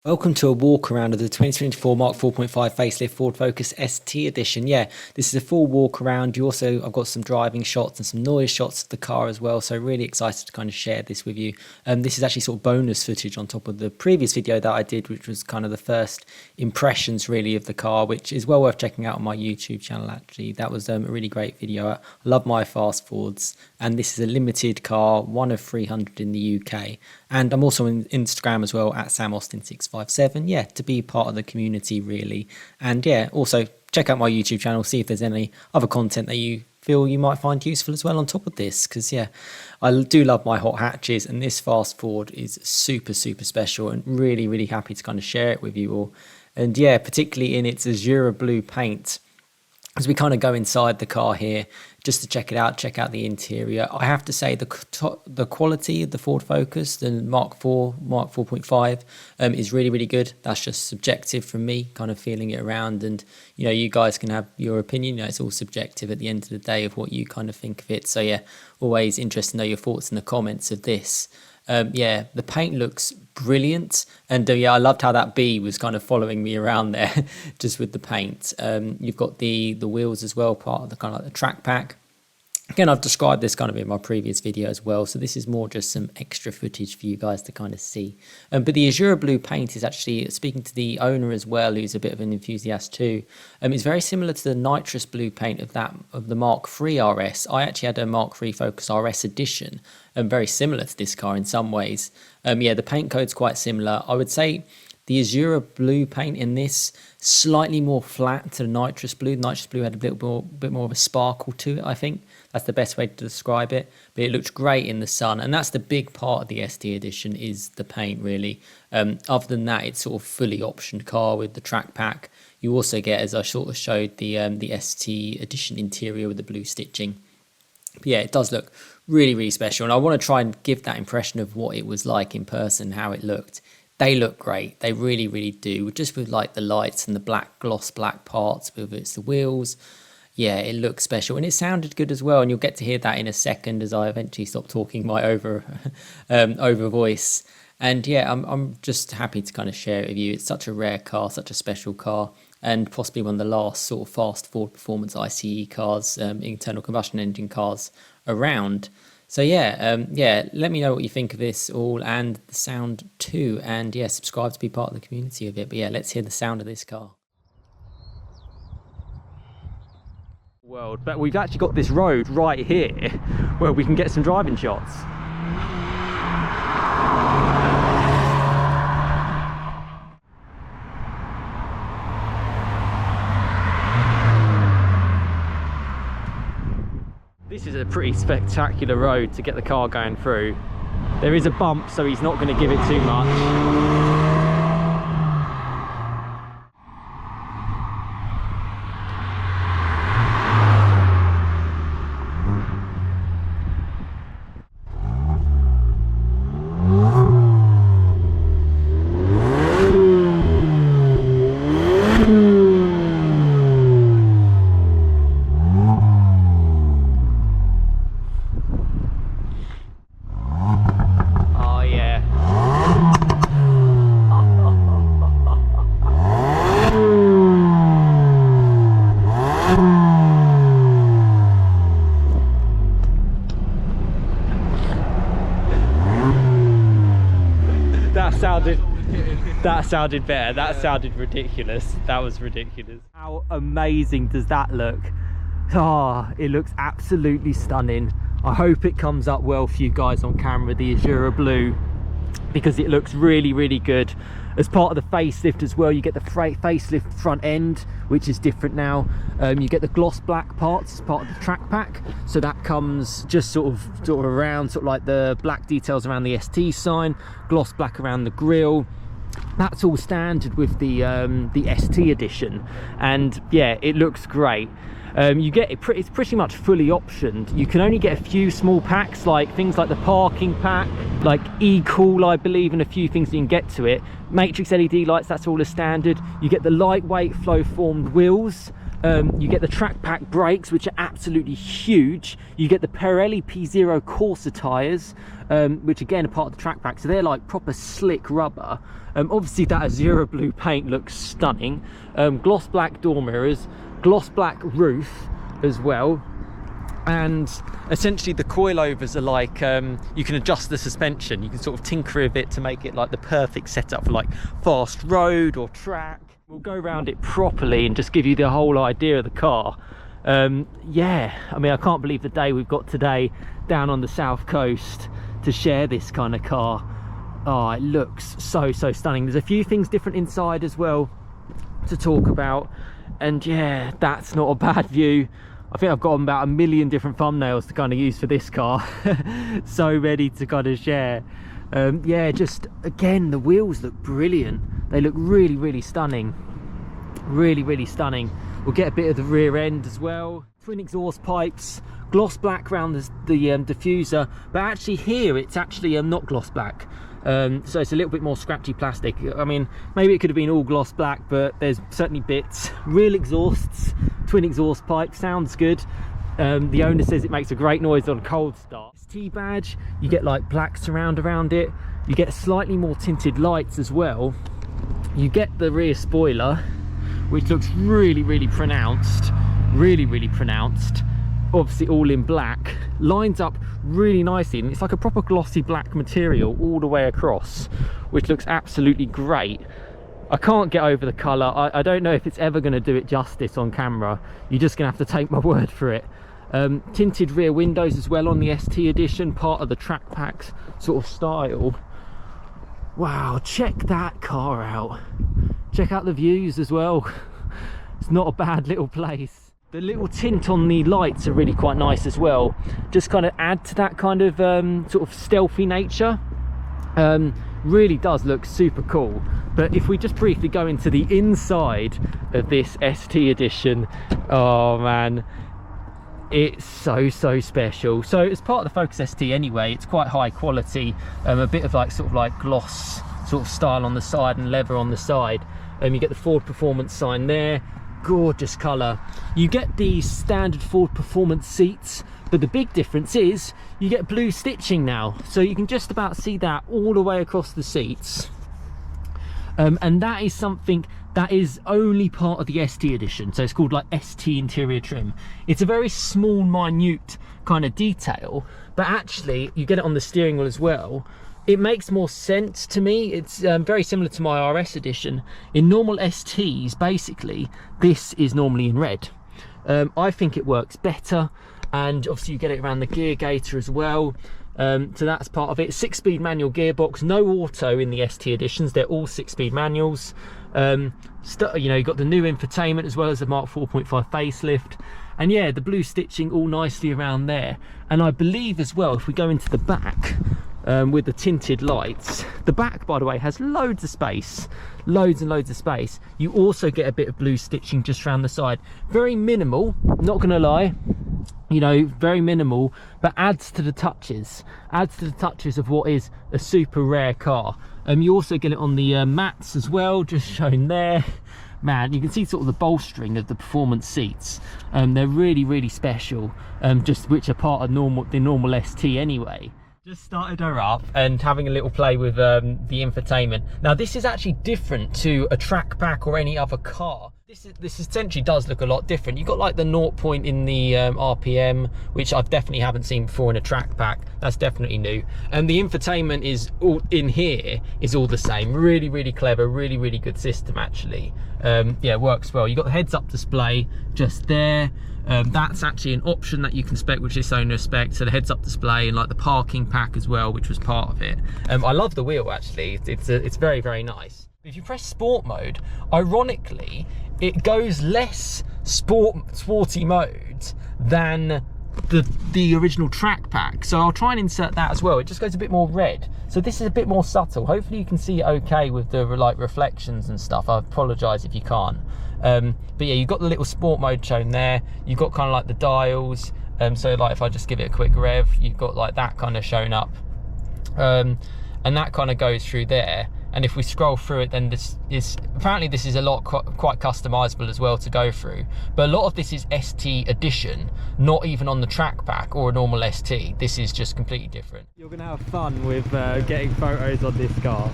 Welcome to a walk around of the 2024 Mark 4.5 Facelift Ford Focus ST Edition. Yeah, this is a full walk around. I've got some driving shots and some noise shots of the car as well. So really excited to kind of share this with you. This is actually sort of bonus footage on top of the previous video that I did, which was kind of the first impressions really of the car, which is well worth checking out on my YouTube channel. Actually, that was a really great video. I love my fast Fords, and this is a limited car, one of 300 in the UK. And I'm also on Instagram as well at SamAustin657, yeah, to be part of the community really. And yeah, also check out my YouTube channel, see if there's any other content that you feel you might find useful as well on top of this, because yeah, I do love my hot hatches, and this fast Ford is super special, and really happy to kind of share it with you all. And yeah, particularly in its azure blue paint. As we kind of go inside the car here, just to check it out, check out the interior, I have to say the quality of the Ford Focus, the Mark 4.5, is really good. That's just subjective from me, kind of feeling it around, and you know, you guys can have your opinion. You know, it's all subjective at the end of the day of what you kind of think of it. So yeah, always interested to know your thoughts in the comments of this. Yeah, the paint looks brilliant, and yeah, I loved how that bee was kind of following me around there just with the paint. You've got the wheels as well, part of the kind of like the track pack. Again, I've described this kind of in my previous video as well, so this is more just some extra footage for you guys to kind of see. But the azure blue paint is actually, speaking to the owner as well, who's a bit of an enthusiast too, it's very similar to the nitrous blue paint of the Mark III RS. I actually had a Mark III Focus RS edition, very similar to this car in some ways. Yeah, the paint code's quite similar. I would say the azure blue paint in this slightly more flat to the nitrous blue. The nitrous blue had a bit more of a sparkle to it, I think. That's the best way to describe it. But it looks great in the sun, and that's the big part of the ST edition, is the paint really. Other than that, it's sort of fully optioned car with the track pack. You also get, as I sort of showed, the ST edition interior with the blue stitching. But yeah, it does look really special, and I want to try and give that impression of what it was like in person, how it looked. They look great. They really do. Just with like the lights and the black gloss black parts, whether it's the wheels. Yeah, it looks special, and it sounded good as well. And you'll get to hear that in a second as I eventually stop talking my over voice. And yeah, I'm just happy to kind of share it with you. It's such a rare car, such a special car, and possibly one of the last sort of fast Ford performance ICE cars, internal combustion engine cars around. So yeah, let me know what you think of this all and the sound too. And yeah, subscribe to be part of the community of it. But yeah, let's hear the sound of this car. World, but we've actually got this road right here where we can get some driving shots. This is a pretty spectacular road to get the car going through. There is a bump, so he's not going to give it too much. That sounded better. That sounded ridiculous. That was ridiculous. How amazing does that look? Ah, it looks absolutely stunning. I hope it comes up well for you guys on camera, the azure blue, because it looks really good. As part of the facelift as well, you get the facelift front end, which is different now. You get the gloss black parts as part of the track pack, so that comes just sort of around, sort of like the black details around the ST sign, gloss black around the grille. That's all standard with the ST edition, and yeah, it looks great. You get it's pretty much fully optioned. You can only get a few small packs, like things like the parking pack, like e-cool I believe, and a few things you can get to it. Matrix LED lights, that's all as standard. You get the lightweight flow formed wheels, You get the track pack brakes, which are absolutely huge. You get the Pirelli P0 Corsa tyres, which again are part of the track pack, so they're like proper slick rubber. Obviously that Azura blue paint looks stunning. Gloss black door mirrors, gloss black roof as well, and essentially the coilovers are like, you can adjust the suspension, you can sort of tinker a bit to make it like the perfect setup for like fast road or track. We'll go around it properly and just give you the whole idea of the car. Yeah, I mean, I can't believe the day we've got today down on the south coast to share this kind of car. Oh, it looks so stunning. There's a few things different inside as well to talk about, and yeah, that's not a bad view. I think I've got about 1 million different thumbnails to kind of use for this car. So ready to kind of share. Yeah, just again, the wheels look brilliant. They look really stunning, really stunning. We'll get a bit of the rear end as well. Twin exhaust pipes, gloss black around the diffuser, but actually here it's actually not gloss black. So it's a little bit more scratchy plastic. I mean, maybe it could have been all gloss black, but there's certainly bits. Real exhausts, twin exhaust pipe, sounds good. The owner says it makes a great noise on cold start. ST badge, you get like black surround around it. You get slightly more tinted lights as well. You get the rear spoiler, which looks really pronounced, really pronounced. Obviously all in black, lines up really nicely, and it's like a proper glossy black material all the way across, which looks absolutely great. I can't get over the colour. I don't know if it's ever going to do it justice on camera. You're just going to have to take my word for it. Tinted rear windows as well on the ST edition, part of the track packs sort of style. Wow, check that car out. Check out the views as well. It's not a bad little place. The little tint on the lights are really quite nice as well. Just kind of add to that kind of sort of stealthy nature. Really does look super cool. But if we just briefly go into the inside of this ST edition, oh man, it's so special. So it's part of the Focus ST anyway. It's quite high quality, a bit of like sort of like gloss sort of style on the side and leather on the side. You get the Ford Performance sign there, gorgeous colour. You get the standard Ford Performance seats, but the big difference is you get blue stitching now, so you can just about see that all the way across the seats. And that is something that is only part of the ST edition, so it's called like ST interior trim. It's a very small, minute kind of detail, but actually you get it on the steering wheel as well. It makes more sense to me. It's very similar to my RS edition. In normal STs, basically, this is normally in red. I think it works better, and obviously you get it around the gear gaiter as well. So that's part of it. 6-speed manual gearbox, no auto in the ST editions. They're all 6-speed manuals. You know, you've got the new infotainment as well as the Mark 4.5 facelift. And yeah, the blue stitching all nicely around there. And I believe as well, if we go into the back, with the tinted lights, the back, by the way, has loads of space, loads and loads of space. You also get a bit of blue stitching just around the side. Very minimal, not gonna lie, you know, very minimal, but adds to the touches of what is a super rare car. You also get it on the mats as well, just shown there. Man, you can see sort of the bolstering of the performance seats. They're really special, just which are part of the normal ST anyway. Just started her up and having a little play with the infotainment. Now this is actually different to a track pack or any other car. This essentially does look a lot different. You've got like the 0 point in the RPM, which I definitely haven't seen before in a track pack. That's definitely new. And the infotainment is all in here, is all the same. Really clever, really good system actually. Yeah, works well. You've got the heads-up display just there. That's actually an option that you can spec, which this owner spec. So the heads-up display and like the parking pack as well, which was part of it. I love the wheel actually. It's very nice. If you press sport mode, ironically, it goes less sporty mode than the original track pack. So I'll try and insert that as well. It just goes a bit more red. So this is a bit more subtle. Hopefully you can see it okay with the like reflections and stuff. I apologise if you can't. But yeah, you've got the little sport mode shown there. You've got kind of like the dials. So like if I just give it a quick rev, you've got like that kind of shown up. And that kind of goes through there. And if we scroll through it, then this is apparently this is a lot quite customizable as well to go through. But a lot of this is ST edition, not even on the track pack or a normal ST. This is just completely different. You're gonna have fun with getting photos on this car.